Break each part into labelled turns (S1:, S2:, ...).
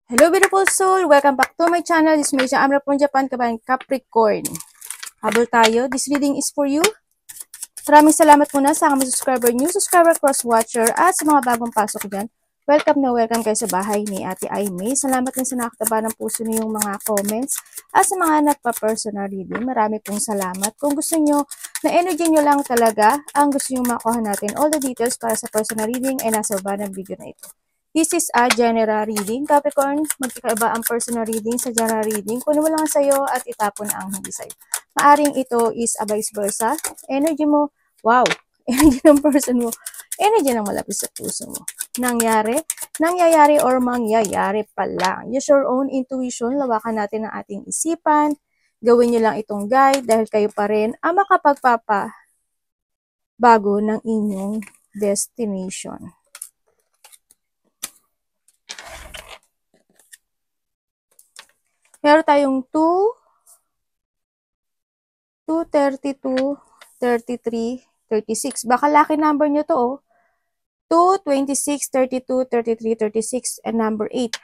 S1: Hello beautiful soul! Welcome back to my channel. This is Meisha Amra from Japan, kabayan Capricorn. Habol tayo. This reading is for you. Maraming salamat muna sa mga subscriber, new subscriber, cross-watcher, at sa mga bagong pasok dyan. Welcome na welcome kayo sa bahay ni Ate Aimee. Salamat din sa nakataba ng puso niyo yung mga comments. At sa mga nagpa-personal reading, marami pong salamat. Kung gusto nyo, na energy nyo lang talaga, ang gusto nyo makuha natin, all the details para sa personal reading ay nasa baba ng video na ito. This is a general reading. Capricorn, magkakaiba ang personal reading sa general reading. Kunin mo lang sa'yo at itapon ang hindi sa'yo. Maaring ito is a vice versa. Energy mo, wow, energy ng person mo, energy ng malapit sa puso mo. Nangyayari or mangyayari pa lang. Use your own intuition, lawakan natin ang ating isipan. Gawin nyo lang itong guide dahil kayo pa rin ang makapagpapabago ng inyong destination. Meron tayong 2, 32, 33, 36. Baka lucky number nyo to, oh. 2, 26, 32, 33, 36, and number 8.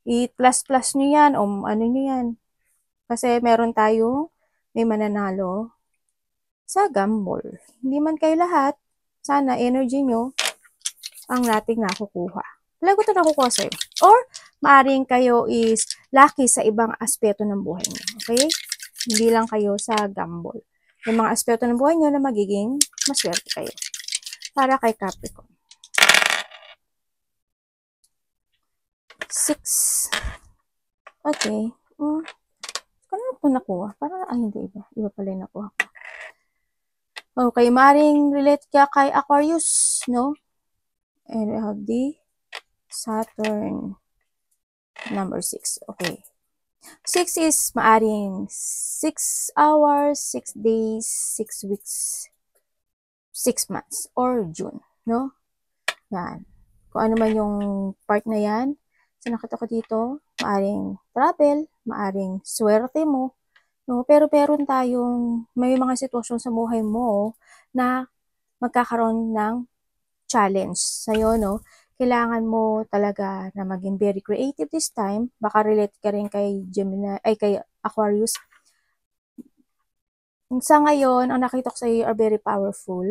S1: I-plus-plus nyo yan, o ano nyo yan. Kasi meron tayong may mananalo sa gamble. Hindi man kayo lahat, sana energy nyo ang nating nakukuha. Wala ko ito nakukuha sa'yo. Or, maaring kayo is lucky sa ibang aspeto ng buhay nyo. Okay? Hindi lang kayo sa gamble. May mga aspeto ng buhay nyo na magiging maswerte kayo. Para kay Capricorn. 6. Okay. Kano ito nakuha? Parang, hindi iba. Iba pala yung nakuha ko. Okay, maring relate ka kay Aquarius, no? And we have the Saturn. Number 6. Okay. 6 is maaring 6 hours, 6 days, 6 weeks, 6 months, or June, no? Yan. Kung ano man yung part na yan, sa nakita ko dito, maaring travel, maaring swerte mo, no? Pero meron tayong, may mga sitwasyon sa buhay mo na magkakaroon ng challenge sa'yo, no? Kailangan mo talaga na maging very creative this time. Baka relate ka rin kay Gemini, ay kay Aquarius. Sa ngayon, ang nakita ko sa iyo are very powerful.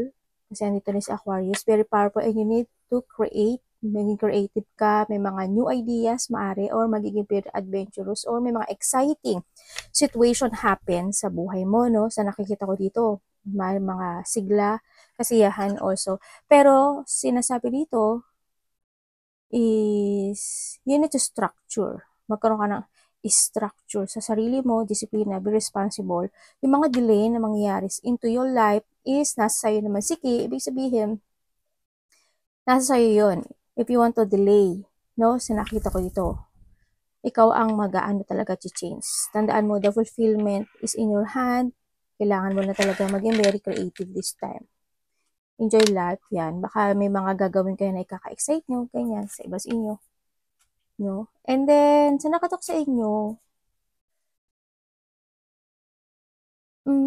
S1: Kasi andito na si Aquarius, very powerful, and you need to create. Maging creative ka, may mga new ideas, maaari, or magiging very adventurous, or may mga exciting situation happen sa buhay mo, no? Sa nakikita ko dito, may mga sigla, kasiyahan also. Pero, sinasabi dito is, you need to structure. Magkaroon ka ng structure sa sarili mo, disiplina, be responsible. Yung mga delay na mangyayari into your life is nasa sa'yo naman. Siki, ibig sabihin, nasa sa'yo yun. If you want to delay, no, sinakita ko dito, ikaw ang mag-aano talaga change. Tandaan mo, the fulfillment is in your hand. Kailangan mo na talaga maging very creative this time. Enjoy life, yan. Baka may mga gagawin kayo na ikaka-excite nyo, ganyan, sa iba sa inyo. No? And then, sa nakatok sa inyo,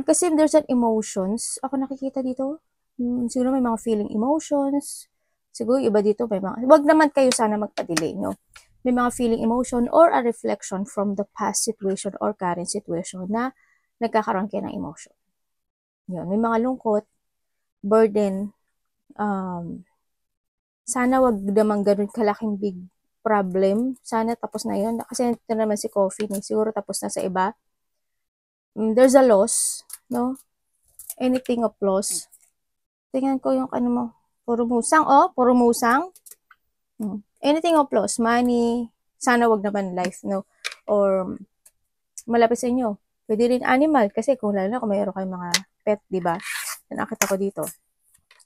S1: kasi there's an emotions, ako nakikita dito, siguro may mga feeling emotions, siguro iba dito, may mga, wag naman kayo sana magpa-delay, no? May mga feeling emotion or a reflection from the past situation or current situation na nagkakaroon kayo ng emotion. Yun, may mga lungkot, burden, sana wag naman ganun kalaking big problem. Sana tapos na yun. Kasi ito naman si Coffee, siguro tapos na sa iba. There's a loss, no? Anything of loss. Tingnan ko yung ano mo. Puro musang, oh. Puro musang. Anything of loss. Money. Sana wag naman life, no? Or malapit sa inyo. Pwede rin animal. Kasi kung lalo na kung mayroon kayong mga pet, diba? Nakita ko dito.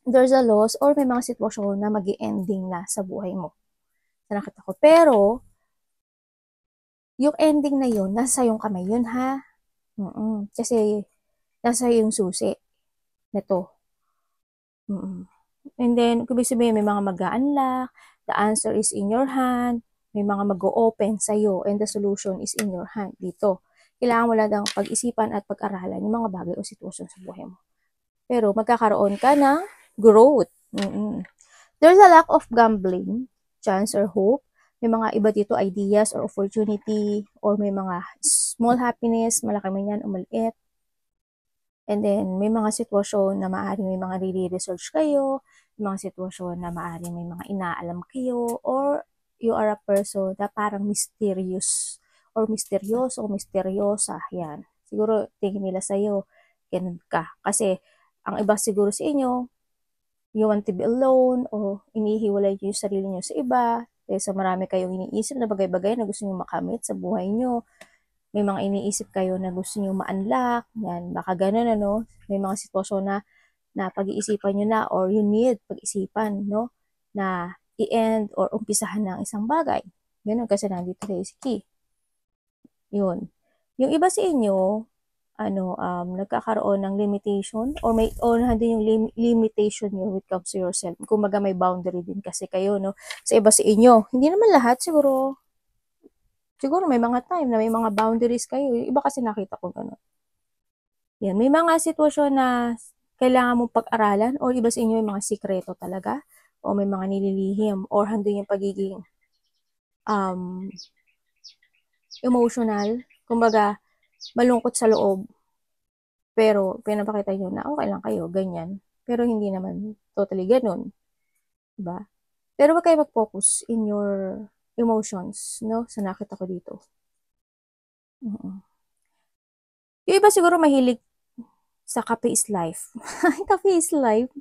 S1: There's a loss or may mga sitwasyon na mag-i-ending na sa buhay mo. Nakita ko. Pero, yung ending na yun, nasa yung kamay yun, ha? Kasi, nasa yung susi. Nito. And then, kung sabihin, may mga mag-a-unlock, the answer is in your hand, may mga mag-o-open sa'yo, and the solution is in your hand. Dito. Kailangan mo lang pag-isipan at pag-aralan yung mga bagay o sitwasyon sa buhay mo. Pero, magkakaroon ka ng growth. There's a lack of gambling, chance, or hope. may mga iba dito ideas or opportunity or may mga small happiness, malaki man yan o maliit. And then, may mga sitwasyon na maaaring may mga research kayo, may mga sitwasyon na maaaring may mga inaalam kayo, or you are a person na parang mysterious or misteryoso o misteryosa. Yan. Siguro, tingin nila sa'yo, ganun ka. Kasi, ang iba siguro sa inyo, you want to be alone, o inihiwalay nyo yung sarili nyo sa iba, so marami kayong iniisip na bagay-bagay na gusto nyo makamit sa buhay nyo. May mga iniisip kayo na gusto nyo ma-unlock, yan, baka ganun, ano, may mga sitwasyon na pag-iisipan nyo na, or you need pag-isipan, no, na i-end or umpisahan ng isang bagay. Ganun, kasi nandito kayo si Key. Yun. Yung iba sa inyo, nagkakaroon ng limitation, or nandun yung limitation nyo when it comes to yourself. Kumbaga may boundary din kasi kayo, no, sa iba sa inyo. Hindi naman lahat, siguro may mga time na may mga boundaries kayo. Yung iba kasi nakita ko gano'n. Yan, may mga sitwasyon na kailangan mong pag-aralan, o iba sa inyo yung mga sikreto talaga, o may mga nililihim, or handun yung pagiging emotional, kumbaga malungkot sa loob, pero pinapakita nyo na okay lang kayo, ganyan. Pero hindi naman totally ganun, diba? Pero wag kayo mag-focus in your emotions, no? Sa nakita ko dito. Yung iba siguro mahilig sa kape is life. Kape is life.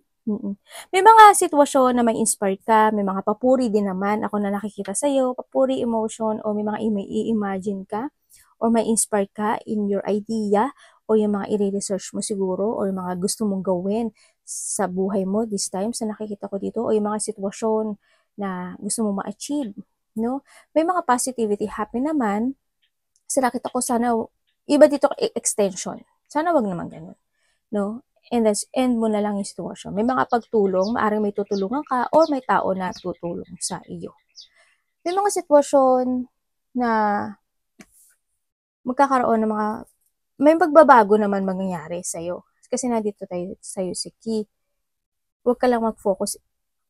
S1: May mga sitwasyon na may inspired ka, may mga papuri din naman ako na nakikita sa'yo, papuri emotion, o may mga i-imagine ka, or may inspired ka in your idea, o yung mga i-research mo siguro, or yung mga gusto mong gawin sa buhay mo this time sa nakikita ko dito, o yung mga sitwasyon na gusto mong ma-achieve, no? May mga positivity happy naman, sa nakita ko sana, iba dito extension. Sana wag naman ganun, no? And that's end mo na lang yung sitwasyon. May mga pagtulong, maaaring may tutulungan ka, or may tao na tutulong sa iyo. May mga sitwasyon na magkakaroon ng may magbabago naman mangyayari sa'yo. Kasi nandito tayo sa'yo si Key. Huwag ka lang mag-focus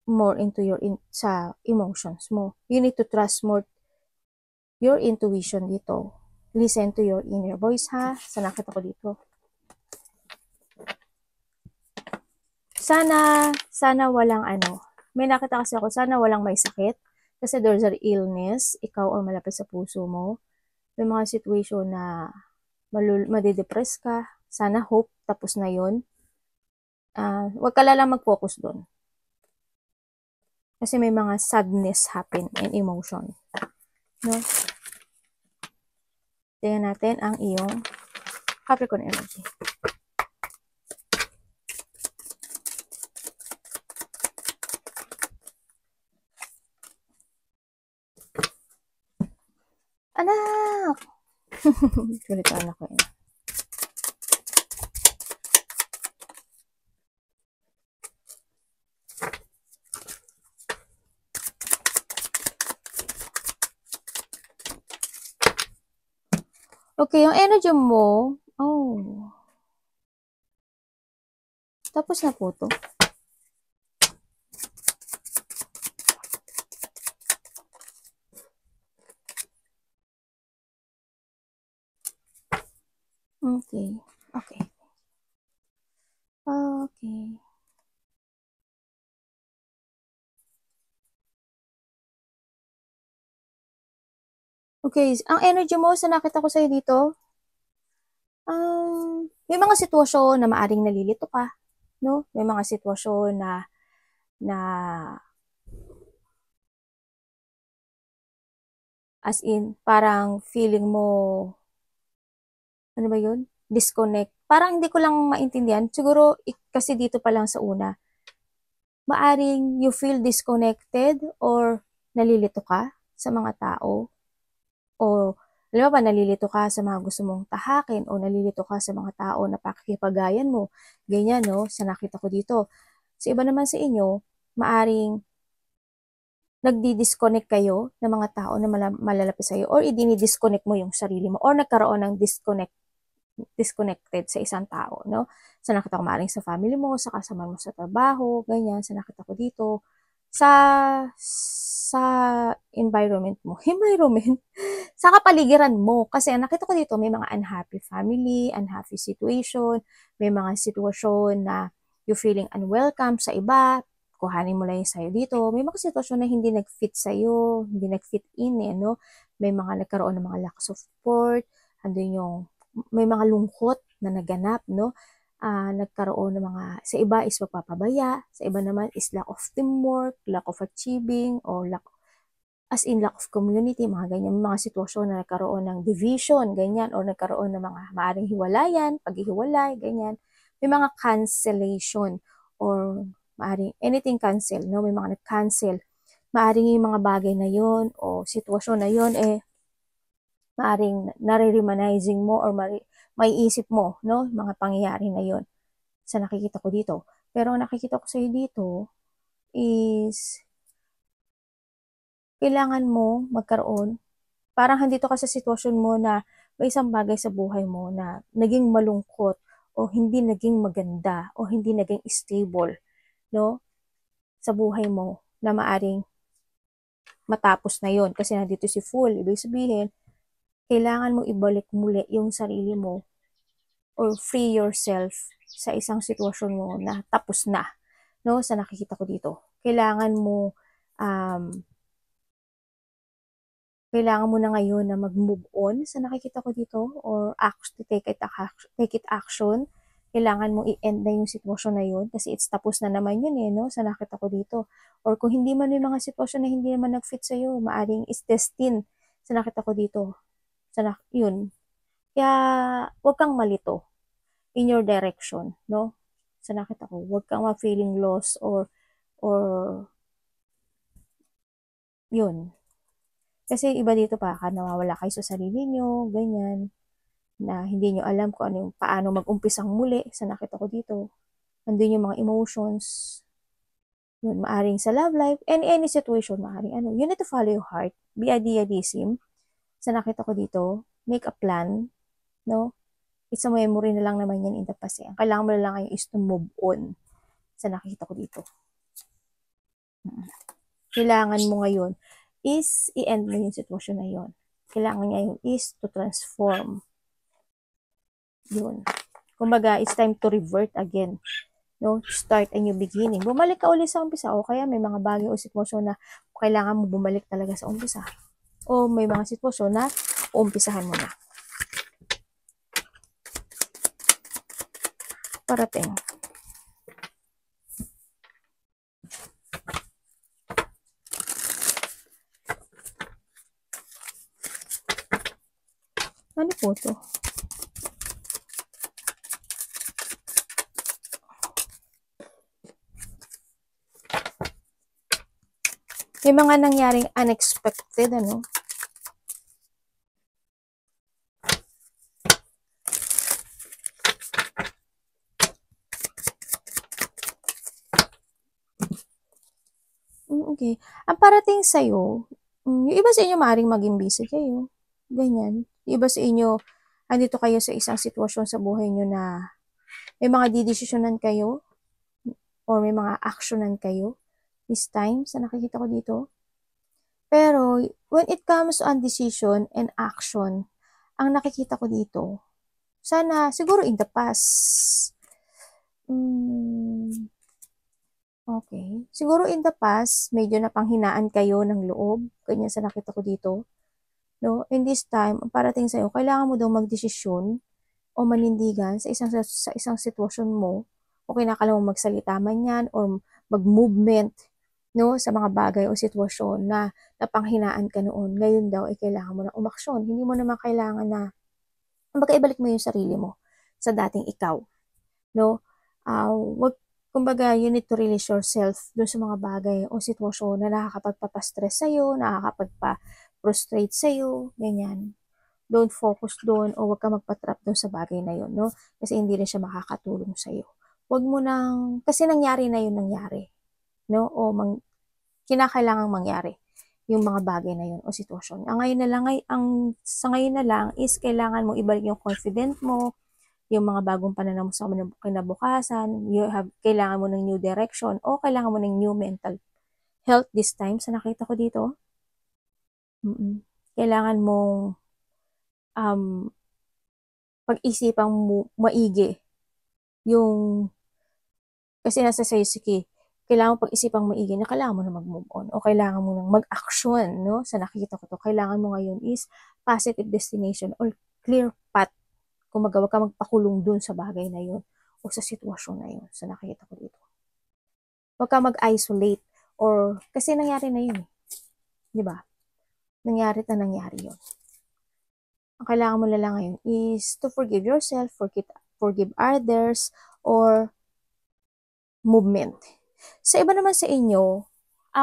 S1: more into sa emotions mo. You need to trust more your intuition dito. Listen to your inner voice, ha? Sa nakita ko dito. Sana walang may nakita kasi ako, sana walang may sakit. Kasi there's an illness, ikaw or malapit sa puso mo. May mga situation na madidepress ka. Sana hope, tapos na yun. Huwag ka lang mag-focus doon. Kasi may mga sadness happen and emotion. No? Tingnan natin ang iyong Capricorn energy. Anak! Galit ang anak ko yun. Okay, yung energy mo, tapos na po to. Okay. Okay. Okay. Okay, ang energy mo sa nakita ko sa'yo dito, may mga sitwasyon na maaring nalilito ka, no? May mga sitwasyon na as in, parang feeling mo, ano ba yun? Disconnect. Parang hindi ko lang maintindihan. Siguro, kasi dito pa lang sa una, maaring you feel disconnected or nalilito ka sa mga tao. O, alam ba, nalilito ka sa mga gusto mong tahakin, o nalilito ka sa mga tao na pakikipagayan mo. Ganyan, no? Sa nakita ko dito. Sa iba naman sa inyo, maaring nagdi-disconnect kayo ng mga tao na malalapit sa'yo, or i-disconnect mo yung sarili mo, or nagkaroon ng disconnected sa isang tao, no? Sa nakita ko, maaring sa family mo, sa kasama mo sa trabaho, ganyan, sa nakita ko dito. sa environment mo. Environment? Sa kapaligiran mo. Kasi nakita ko dito, may mga unhappy family, unhappy situation, may mga sitwasyon na you feeling unwelcome sa iba, kuhanin mo lang yung sa'yo dito. May mga sitwasyon na hindi nag-fit sa'yo, hindi nag-fit in no? May mga nagkaroon ng mga lack of support, andun yung, may mga lungkot na naganap, no? Nagkaroon ng mga, sa iba is pagpapabaya, sa iba naman is lack of teamwork, lack of achieving, or lack of community, mga ganyan, mga sitwasyon na nagkaroon ng division, ganyan, or nagkaroon ng mga maaring hiwalayan, paghihiwalay, ganyan. May mga cancellation, or maaring anything cancel, no? May mga nag-cancel. Maaring yung mga bagay na yon o sitwasyon na yon maaring nare-remanizing mo or may isip mo, no? Mga pangyayari na yon sa nakikita ko dito. Pero ang nakikita ko sa'yo dito is kailangan mo magkaroon, parang handito ka sa sitwasyon mo na may isang bagay sa buhay mo na naging malungkot o hindi naging maganda o hindi naging stable, no? Sa buhay mo na maaring matapos na yon kasi nandito si Fool. Ibig sabihin, kailangan mo ibalik muli yung sarili mo or free yourself sa isang sitwasyon mo na tapos na, no? Sa nakikita ko dito. Kailangan mo na ngayon na mag-move on sa nakikita ko dito or take it action. Kailangan mo i-end na yung sitwasyon na yun kasi it's tapos na naman yun no? Sa nakita ko dito. Or kung hindi man yung mga sitwasyon na hindi naman nag-fit sa'yo, maaring is destined sa nakita ko dito. Yun. Kaya, huwag kang malito in your direction, no? Sa nakita ko, huwag kang ma-feeling lost or yun. Kasi iba dito pa, nawawala kayo sa sarili nyo, ganyan, na hindi nyo alam kung ano yung, paano mag-umpisang muli sa nakita ko dito. Nandun yung mga emotions, yun, maaring sa love life, any situation, maaring you need to follow your heart, be idealism, sa nakita ko dito, make a plan, no? It's a memory na lang naman yan in the past. Ang kailangan mo na lang ngayon is to move on sa nakita ko dito. Kailangan mo ngayon is i-end mo yung sitwasyon na yun. Kailangan ngayon is to transform. Yun. Kumbaga, it's time to revert again. No? Start a new beginning. Bumalik ka ulit sa umpisa o kaya may mga bagay o sitwasyon na kailangan mo bumalik talaga sa umpisa. O may mga sitwasyon na umpisahan mo na. Parating. Ano po to? May mga nangyaring unexpected, Okay. Ang parating sa'yo, yung iba sa inyo maaaring maging busy kayo. Ganyan. Yung iba sa inyo, andito kayo sa isang sitwasyon sa buhay nyo na may mga didesisyonan kayo or may mga actionan kayo this time sa nakikita ko dito. Pero, when it comes on decision and action, ang nakikita ko dito, sana, siguro in the past, okay. Siguro in the past, medyo napanghinaan kayo ng loob. Ganyan sa nakita ko dito. No? In this time, ang parating sa'yo, kailangan mo daw magdesisyon o manindigan sa isang sitwasyon mo o kinakala mo magsalita man yan or mag-movement no, sa mga bagay o sitwasyon na napanghinaan ka noon. Ngayon daw, kailangan mo na umaksyon. Hindi mo naman kailangan na ibalik mo yung sarili mo sa dating ikaw. No? Kumbaga, you need to release yourself doon sa mga bagay o sitwasyon na nakakapagpapastress sa'yo, nakakapagpa-frustrate sa'yo, ganyan. Don't focus doon o huwag ka magpatrap doon sa bagay na yun, no? Kasi hindi rin siya makakatulong sa'yo. Huwag mo kasi nangyari na yun, no? O kinakailangang mangyari yung mga bagay na yun o sitwasyon. Sa ngayon na lang is kailangan mo ibalik yung confident mo, yung mga bagong pananaw mo sa kinabukasan, kailangan mo ng new direction o kailangan mo ng new mental health this time sa nakita ko dito. Kailangan mong pag-isipang maigi yung, kasi nasa sa'yo sige, kailangan mo pag-isipang maigi na kailangan mo na mag-move on o kailangan mo nang mag-action, no? Sa nakikita ko to, kailangan mo ngayon is positive destination or clear path. Kung magawa ka magpakulong dun sa bagay na yun o sa sitwasyon na yun, sa nakikita ko dito. Huwag ka mag-isolate or, kasi nangyari na yun, di ba? Nangyari yun. Ang kailangan mo na lang ngayon is to forgive yourself, forgive others, or movement. Sa iba naman sa inyo,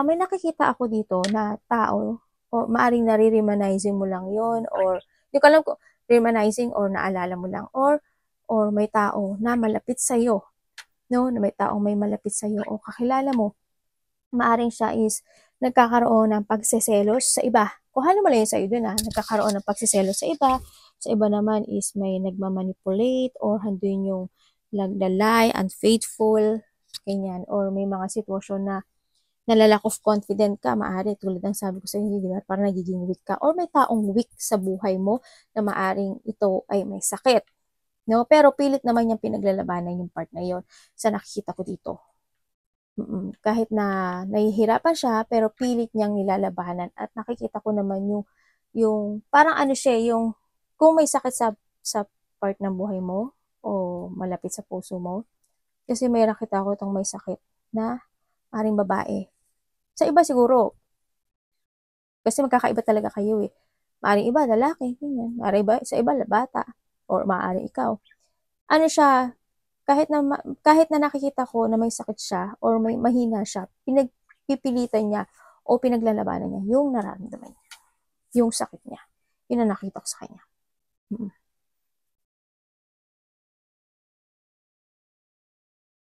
S1: may nakikita ako dito na tao, o maaring nare-remanizing mo lang yon, or hindi ko alam kung remanizing or naalala mo lang, or may tao na malapit sa'yo, no? Na may taong may malapit sa'yo o kakilala mo, maaring siya is nagkakaroon ng pagseselos sa iba. Kung ano mo lang yun sa'yo dun nagkakaroon ng pagseselos sa iba naman is may nagmamanipulate or handun yung naglalay, unfaithful, ganyan, or may mga sitwasyon na nalalack of confident ka, maaari tulad ng sabi ko sa inyo, di ba, parang nagiging weak ka, or may taong weak sa buhay mo na maaring ito ay may sakit, no? Pero pilit naman niyang pinaglalabanan yung part na yon sa nakikita ko dito. Kahit na nahihirapan siya, pero pilit niyang nilalabanan at nakikita ko naman yung parang ano siya, yung kung may sakit sa part ng buhay mo o malapit sa puso mo, kasi may nakita ko itong may sakit na maring babae. Sa iba siguro, kasi magkakaiba talaga kayo eh. Maring iba, lalaki, ganyan. Maring iba, sa iba, bata. Or maaaring ikaw. Ano siya, kahit na nakikita ko na may sakit siya or may mahina siya, pinagpipilitan niya o pinaglalabanan niya yung nararamdaman niya. Yung sakit niya. Yun ang nakita ko sa kanya.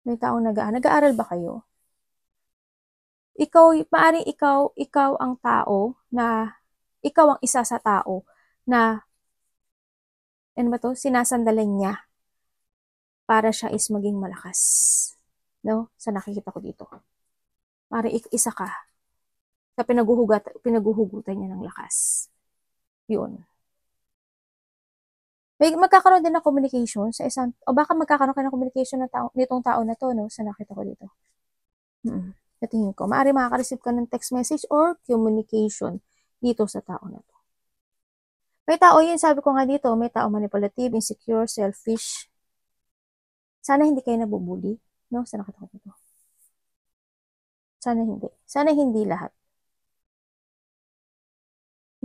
S1: May taong nag-aaral ba kayo? Maaring ikaw ang tao na, ikaw ang isa sa tao na, ano ba to, sinasandalan niya para siya is maging malakas. No? Sa nakikita ko dito. Maaring isa ka sa pinaguhugutan niya ng lakas. Yun. Magkakaroon din ng communication sa isang, o baka magkakaroon ka ng communication nitong tao na to, no? Sa nakita ko dito. Natingin ko. Maaari makaka-receive ka ng text message or communication dito sa tao na to. May tao yun, sabi ko nga dito, may tao manipulative, insecure, selfish. Sana hindi kayo nabubuli, no? Sa nakita ko dito. Sana hindi. Sana hindi lahat.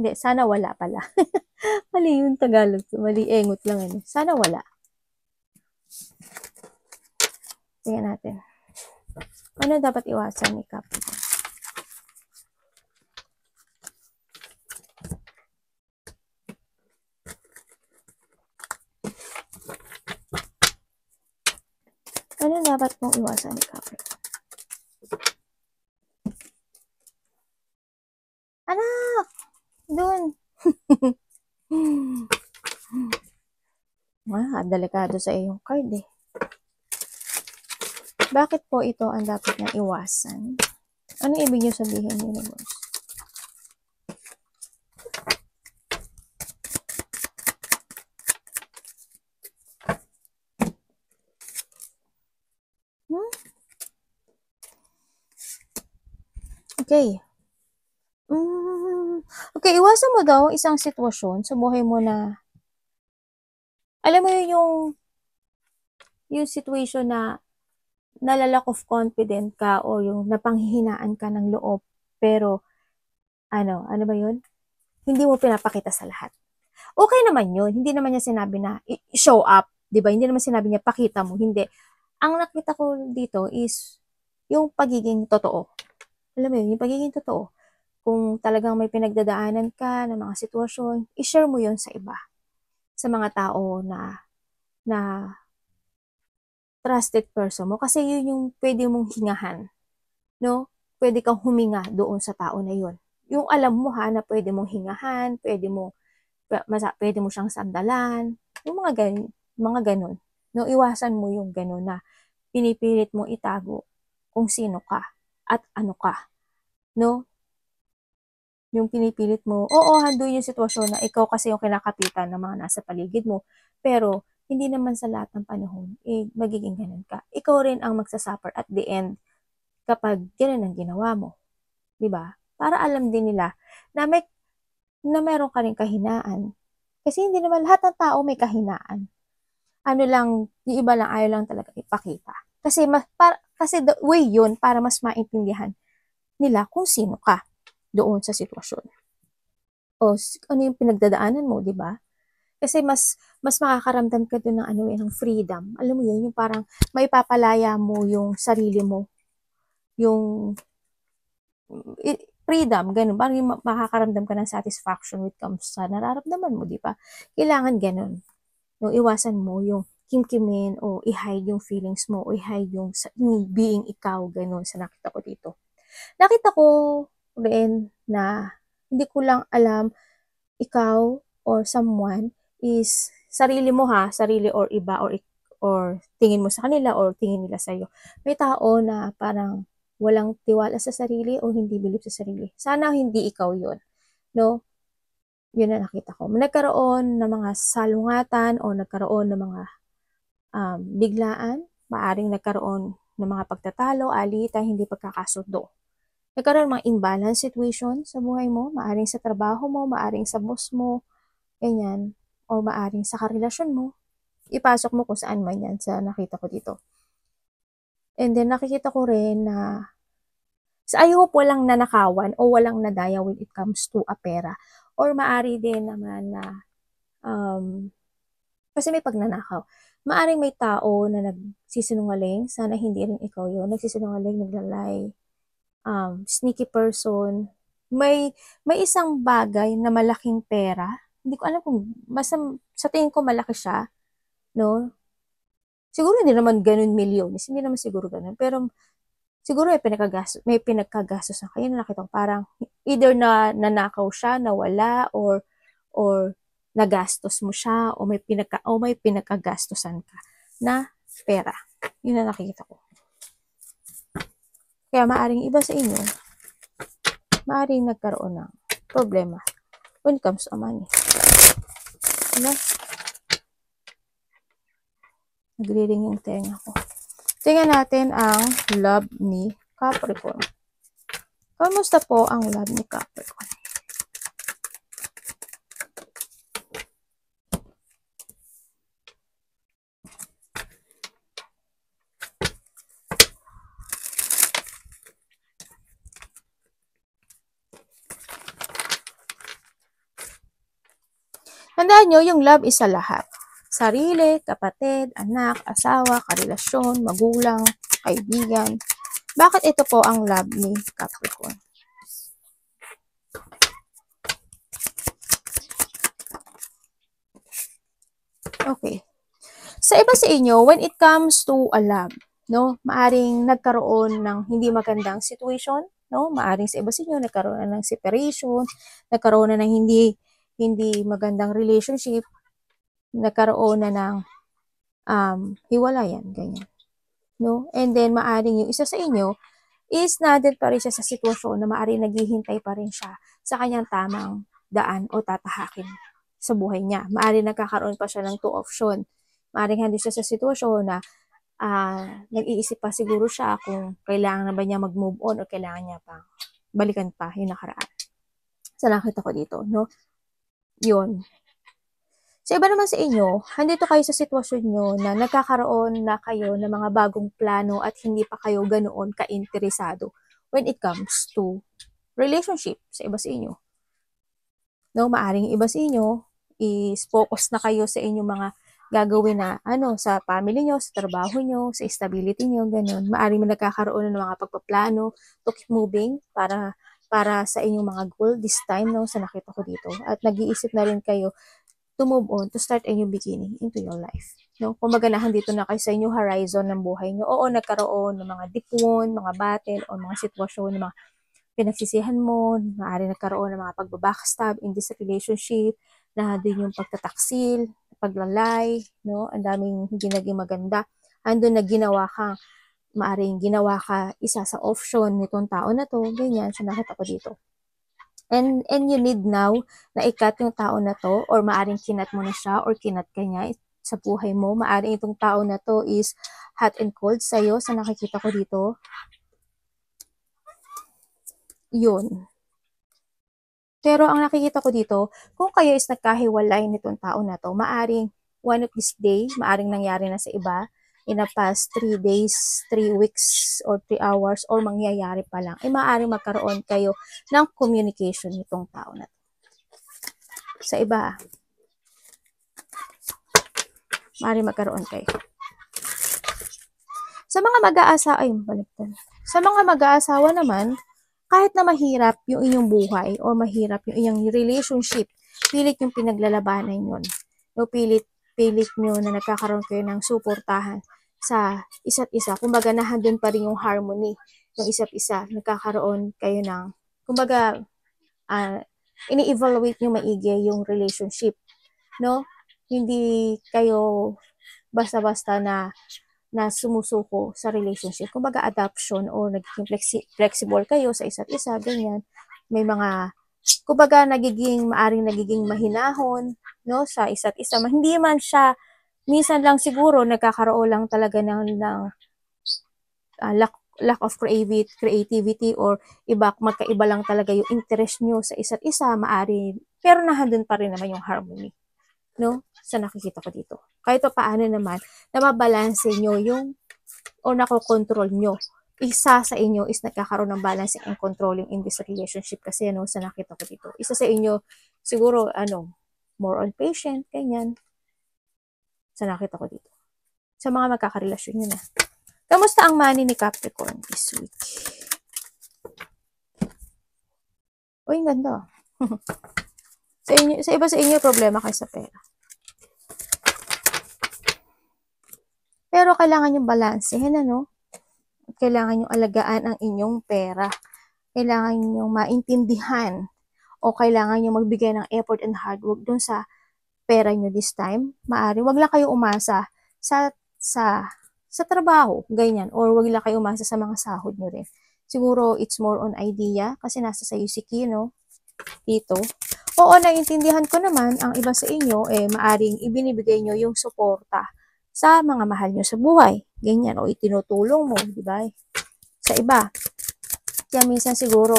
S1: Hindi, sana wala pala. Mali yung Tagalog. Mali, engot lang. Ano. Sana wala. Tingnan natin. Ano dapat iwasan ni Capricorn? Ano dapat mong iwasan ni Capricorn? Anak! Doon! Delikado sa iyong card eh. Bakit po ito ang dapat na iwasan? Ano ibig niyo sabihin, universe? Okay. Okay, iwasan mo daw isang sitwasyon sa buhay mo na, alam mo yung situation na nalalack of confident ka o yung napanghihinaan ka ng loob, pero ano ba yun? Hindi mo pinapakita sa lahat. Okay naman yun. Hindi naman niya sinabi na show up, di ba? Hindi naman sinabi niya pakita mo. Hindi. Ang nakita ko dito is yung pagiging totoo. Alam mo yun, yung pagiging totoo. Kung talagang may pinagdadaanan ka ng mga sitwasyon, i-share mo yun sa iba. Sa mga tao na trusted person mo. Kasi yun yung pwede mong hingahan. No? Pwede kang huminga doon sa tao na yun. Yung alam mo na pwede mong hingahan, pwede mo siyang sandalan, yung mga ganun. No, iwasan mo yung ganun na pinipilit mong itago kung sino ka at ano ka. no? Yung pinipilit mo, oo, handun yung sitwasyon na ikaw kasi yung kinakapitan ng mga nasa paligid mo, pero hindi naman sa lahat ng panahon, magiging ganun ka. Ikaw rin ang magsasuffer at the end kapag ganun ang ginawa mo. 'Di ba? Para alam din nila na meron ka ring kahinaan. Kasi hindi naman lahat ng tao may kahinaan. Ano lang, yung iba lang ayaw lang talaga ipakita. Kasi the way yun para mas maintindihan nila kung sino ka doon sa sitwasyon. O ano yung pinagdadaanan mo, 'di ba? Kasi mas makakaramdam ka doon ng ng freedom. Alam mo yun, yung parang maipapalaya mo yung sarili mo, yung freedom, ganun. Parang yung makakaramdam ka ng satisfaction when it comes sa nararamdaman mo, di ba? Kailangan ganun. No, iwasan mo yung kimkimin o i-hide yung feelings mo o i-hide yung being ikaw, ganun sa nakita ko dito. Nakita ko rin na hindi ko lang alam ikaw or someone is sarili mo ha, sarili or iba or tingin mo sa kanila or tingin nila sa iyo. May tao na parang walang tiwala sa sarili o hindi believe sa sarili. Sana hindi ikaw 'yon, no? 'Yun na nakita ko. Nagkaroon ng mga salungatan o nagkaroon ng mga biglaan, maaring nagkaroon ng mga pagtatalo, alitan, hindi pagkakasundo. Nagkaroon ng mga imbalance situation sa buhay mo, maaring sa trabaho mo, maaring sa boss mo, ganyan, o maaring sa karelasyon mo, ipasok mo kung saan man yan sa nakita ko dito. And then, nakikita ko rin na I hope walang nanakawan o walang nadaya when it comes to a pera. Or maari din naman na, kasi may pagnanakaw. Maaring may tao na nagsisinungaling, sana hindi rin ikaw yun, nagsisinungaling, naglalay, sneaky person. May isang bagay na malaking pera, hindi ko alam kung, basta sa tingin ko malaki siya, no? Siguro hindi naman ganun milyones, hindi naman siguro ganun, pero siguro may pinagkagastos na kayo na nakita ko parang either na nanakaw siya, nawala, or nagastos mo siya, o may pinagkagastosan ka na pera. Yun na nakikita ko. Kaya maaring iba sa inyo, maaring nagkaroon ng problema when it comes to money. Diba? Nagriring yung tenga ko. Tingnan natin ang love ni Capricorn. Kamusta po ang love ni Capricorn? Tandaan nyo, yung love is sa lahat. Sarili, kapatid, anak, asawa, karelasyon, magulang, kaibigan. Bakit ito po ang love ni Capricorn? Okay. Sa iba sa inyo, when it comes to a love, no, maaring nagkaroon ng hindi magandang situation, no? Maaring sa iba sa inyo nagkaroon na ng separation, nagkaroon na ng hindi magandang relationship, nagkaroon na ng hiwalayan, ganyan. No? And then maaring yung isa sa inyo is nandun pa rin siya sa sitwasyon na maaring naghihintay pa rin siya sa kanyang tamang daan o tatahakin sa buhay niya. Maaring nagkakaroon pa siya ng two option. Maaring hindi siya sa sitwasyon na nag-iisip pa siguro siya kung kailangan na ba niya mag-move on o kailangan niya pa balikan pa yung nakaraan. Sa nakita ko dito, no? Yun. Sa iba naman sa inyo, handito kayo sa sitwasyon nyo na nagkakaroon na kayo ng mga bagong plano at hindi pa kayo ganoon ka-interesado when it comes to relationship sa iba sa inyo. No, maaring iba sa inyo is focus na kayo sa inyong mga gagawin na sa family nyo, sa trabaho nyo, sa stability nyo, ganun. Maaring nagkakaroon ng mga pagpaplano to keep moving para sa inyong mga goal this time, no, sa nakita ko dito. At nag-iisip na rin kayo to move on, to start a new beginning into your life. No? Kung maganahan dito na kayo sa inyong horizon ng buhay nyo, oo, nagkaroon ng mga dipon, mga battle, o mga sitwasyon, mga pinagsisihan mo, maaari nagkaroon ng mga pagbabackstab in this relationship, na din yung pagtataksil, paglalay, no? Ang daming hindi naging maganda. Andun na ginawa kang maaring ginawa ka isa sa option nitong tao na to, ganyan, so nakita ko dito. And you need now na ikat yung tao na to, or maaring kinat mo na siya, or kinat ka niya sa buhay mo. Maaring itong tao na to is hot and cold sa'yo, sa nakikita ko dito. Yun. Pero ang nakikita ko dito, kung kayo is nagkahiwalay nitong tao na to, maaring one of this day, maaring nangyari na sa iba, in the past 3 days, 3 weeks, or 3 hours, or mangyayari pa lang, ay maaring magkaroon kayo ng communication nitong tao na to. Sa iba, maaring magkaroon kayo. Sa mga mag-aasawa, ay, baliktad. Sa mga mag-aasawa naman, kahit na mahirap yung inyong buhay o mahirap yung inyong relationship, pilit yung pinaglalabanan yun. No, pilit nyo na nagkakaroon kayo ng suportahan sa isa't isa. Kumbaga, nahandun pa rin yung harmony ng isa't isa. Nagkakaroon kayo ng, kumbaga, ini-evaluate nyo maigi yung relationship. No? Hindi kayo basta-basta na sumusuko sa relationship. Kumbaga, adoption or nagiging flexible kayo sa isa't isa, ganyan. May mga, kumbaga, maaring nagiging mahinahon, no, sa isa't isa. Hindi man siya, minsan lang siguro, nagkakaroon lang talaga ng lack of creativity, or magkaiba lang talaga yung interest nyo sa isa't isa, maaari, pero nahandun pa rin naman yung harmony. No? Sa nakikita ko dito. Kahit pa paano naman, nababalanse nyo yung, o nakokontrol nyo. Isa sa inyo is nagkakaroon ng balancing and controlling in this relationship, kasi ano, sa nakita ko dito. Isa sa inyo, siguro, more on patient, ganyan. Sa nakita ko dito. Sa mga magkakarelasyon nyo na. Kamusta ang money ni Capricorn this week? Uy, ang ganda. Sa iba sa inyo, problema kayo sa pera. Pero kailangan yung balansehin, ano? Kailangan yung alagaan ang inyong pera. Kailangan yung maintindihan, o kailangan yung magbigay ng effort and hard work dun sa pera nyo this time. Maari, wag lang kayo umasa sa trabaho, ganyan. Or wag lang kayo umasa sa mga sahod nyo rin. Siguro, it's more on idea, kasi nasa sayo si Kino, dito. Oo, naiintindihan ko naman, ang iba sa inyo, maaring ibinibigay nyo yung suporta sa mga mahal nyo sa buhay. Ganyan, o itinutulong mo, di ba? Sa iba. Kaya minsan siguro,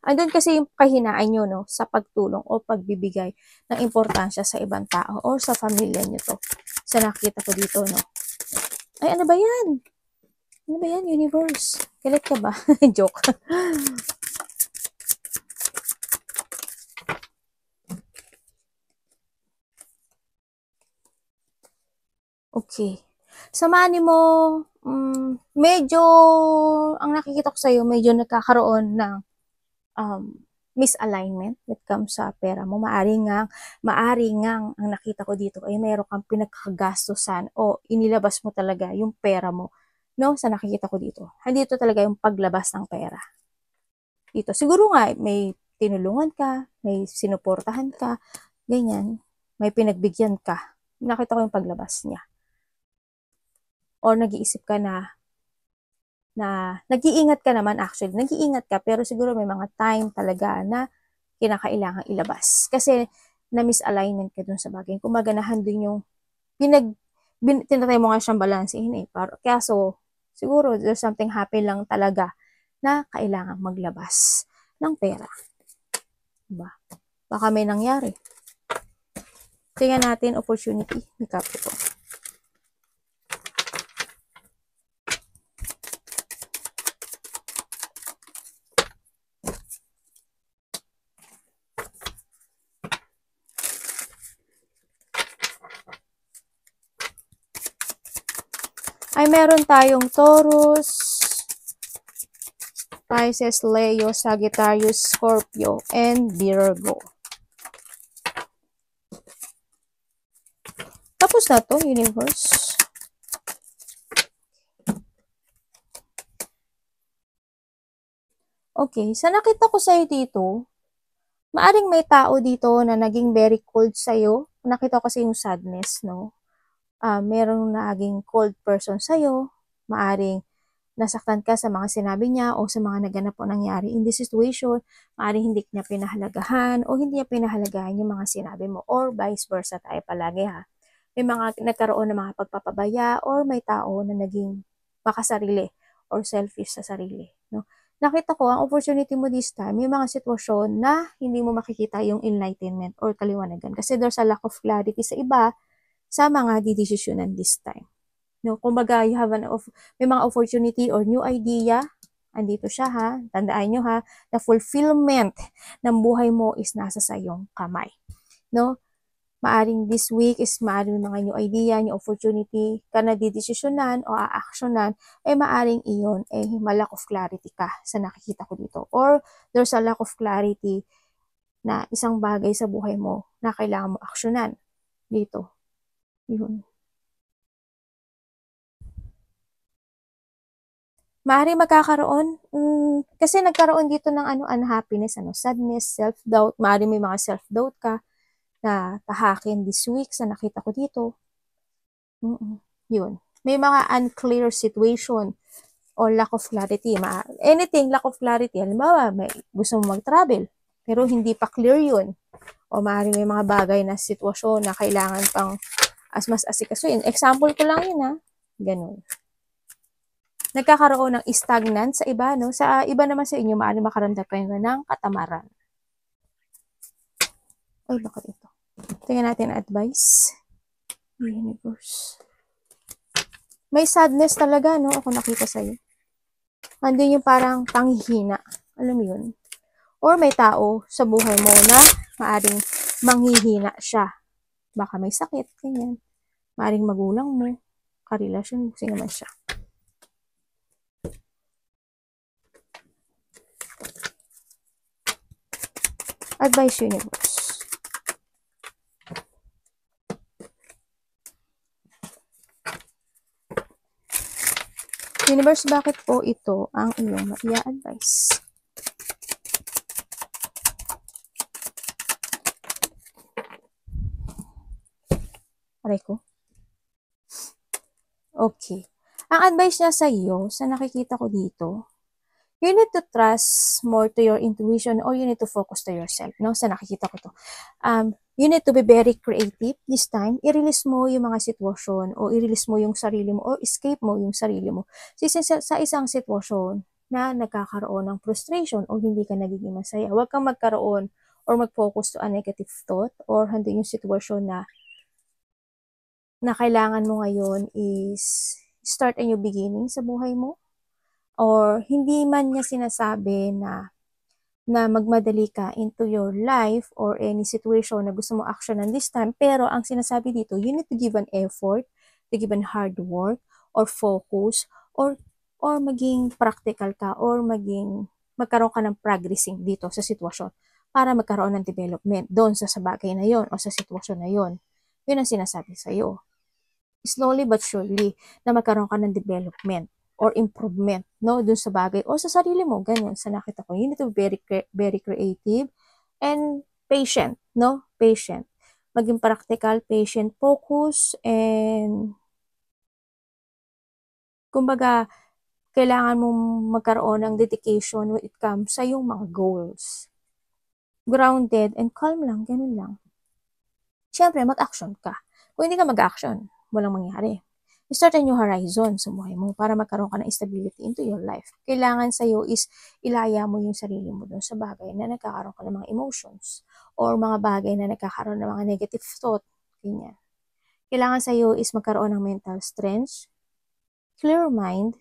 S1: andun kasi yung kahinaan nyo, no, sa pagtulong o pagbibigay ng importansya sa ibang tao o sa pamilya nyo to. Sa nakita ko dito, no. Ay, ano ba yan? Ano ba yan, universe? Galit ka ba? Joke. Okay. Sa money mo, medyo, ang nakikita ko sa'yo, medyo nagkakaroon ng misalignment when it comes sa pera mo. Maaring ang nakita ko dito ay mayroon kang pinagkagastusan o inilabas mo talaga yung pera mo. No? Sa nakikita ko dito. Dito talaga yung paglabas ng pera. Dito. Siguro nga, may tinulungan ka, may sinuportahan ka, ganyan. May pinagbigyan ka. Nakita ko yung paglabas niya. Or nag-iisip ka na nag-iingat ka naman actually. Nag-iingat ka, pero siguro may mga time talaga na kinakailangan ilabas. Kasi na-misalignment ka dun sa bagay. Kumbaga nahandun yung tinatry mo nga siyang balansehin eh. Kaso, siguro there's something happen lang talaga na kailangan maglabas ng pera. Diba? Baka may nangyari. Tingnan natin opportunity ni Capricorn. Ay meron tayong Taurus, Pisces, Leo, Sagittarius, Scorpio, and Virgo. Tapos na to, universe. Okay, sa nakita ko sa'yo dito, maaring may tao dito na naging very cold sa'yo. Nakita ko kasi yung sadness, no? Merong naging cold person sa'yo. maaring nasaktan ka sa mga sinabi niya o sa mga naganap o nangyari in this situation, maaring hindi niya pinahalagahan o hindi niya pinahalagahan yung mga sinabi mo or vice versa tayo palagi ha. May mga nagkaroon ng mga pagpapabaya or may tao na naging makasarili or selfish sa sarili. No? Nakita ko, ang opportunity mo this time, yung mga sitwasyon na hindi mo makikita yung enlightenment or kaliwanagan kasi there's a lack of clarity sa iba sa mga didesisyonan this time. No, kumbaga, you have may mga opportunity or new idea, andito siya ha, tandaan nyo ha, the fulfillment ng buhay mo is nasa sa iyong kamay. No? Maaring this week is maaring mga new idea, new opportunity ka na didesisyonan o aaksyonan, ay maaring iyon ay malack of clarity ka sa nakikita ko dito. Or there's a lack of clarity na isang bagay sa buhay mo na kailangan mo aksyonan dito. Yun. Maaari magkakaroon, kasi nagkaroon dito ng unhappiness, sadness, self-doubt. Maaari may mga self-doubt ka na tahakin this week sa nakita ko dito. Yun. May mga unclear situation or lack of clarity. Anything lack of clarity. Halimbawa, may gusto mo mag-travel, pero hindi pa clear yun. O maaari may mga bagay na sitwasyon na kailangan pang mas asikasuin. Example ko lang yun ha. Ganun. Nagkakaroon ng stagnant sa iba, no? Sa iba naman sa inyo, maaari makaramdam kayo ng katamaran. Ay, bakit ito? Tingnan natin advice. Universe. May sadness talaga, no? Ako nakita sa'yo. Andun yung parang panghihina. Alam mo yun? Or may tao sa buhay mo na maaring manghihina siya. Baka may sakit, ganyan. Maaring magulang mo, karelasyon mo, sino man siya. Advice Universe. Universe, bakit po ito ang iyong maia-advise? Aray ko. Okay. Ang advice niya sa iyo, sa nakikita ko dito, you need to trust more to your intuition or you need to focus to yourself, no? Sa nakikita ko to. You need to be very creative this time. I-release mo yung mga sitwasyon o i-release mo yung sarili mo or escape mo yung sarili mo. Sa isang sitwasyon na nagkakaroon ng frustration o hindi ka nagiging masaya, huwag kang magkaroon or mag-focus to a negative thought or hindi yung sitwasyon na kailangan mo ngayon is start a new beginning sa buhay mo. Or hindi man niya sinasabi na magmadali ka into your life or any situation na gusto mo actionan this time, pero ang sinasabi dito, you need to give an effort, to give an hard work, or focus, or maging practical ka, or magkaroon ka ng progressing dito sa sitwasyon para magkaroon ng development doon sa bagay na yon o sa sitwasyon na yon. Yun ang sinasabi sa'yo. Slowly but surely na magkaroon ka ng development or improvement, no, dun sa bagay o sa sarili mo, ganyan, sa nakita ko. You need to be very creative and patient, no, patient. Maging practical, patient, focus, and kumbaga, kailangan mong magkaroon ng dedication when it comes sa yung mga goals. Grounded and calm lang, ganun lang. Siyempre, mag-action ka. Kung hindi ka mag-action, walang mangyari. Start a new horizon sa buhay mo para magkaroon ka ng stability into your life. Kailangan sa'yo is ilaya mo yung sarili mo dun sa bagay na nagkakaroon ka ng mga emotions or mga bagay na nagkakaroon ng mga negative thought. Ganyan. Kailangan sa'yo is magkaroon ng mental strength, clear mind,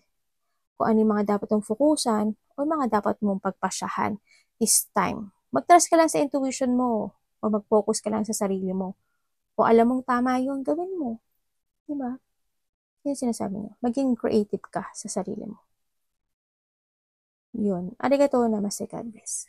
S1: kung ano yung mga dapat mong fokusan o mga dapat mong pagpasyahan this time. Mag-trust ka lang sa intuition mo o mag-focus ka lang sa sarili mo. Kung alam mong tama yun, gawin mo. Diba? Yan sinasabi niya. Maging creative ka sa sarili mo. Yun. Arigato namaste, God bless.